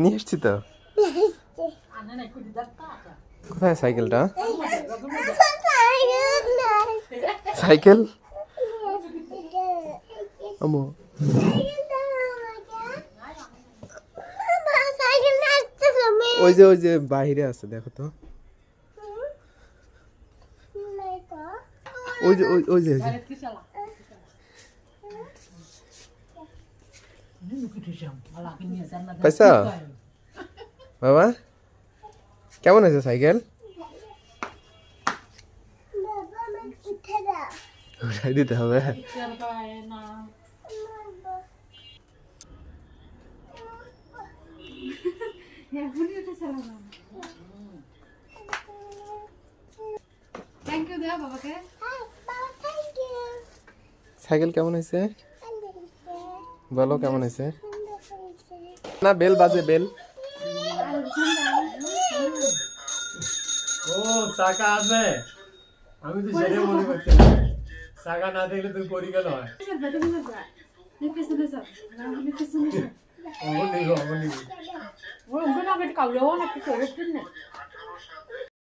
নিয়ে এসছি তো। কোথায় সাইকেলটা? সাইকেল আমো ওই যে বাইরে আছে, দেখো তো। ওই যে পাইছা বাবা? কেমন আছে সাইকেল? উঠাই দিতে হবে। সাইকেল কেমন হয়েছে বলো, কেমন হয়েছে? না বেল বাজে, বেল। ও চাকা আছে, আমি তো সেটাই মনে করছিলাম। চাকা না দেখলে তুই পরি গেল হয়।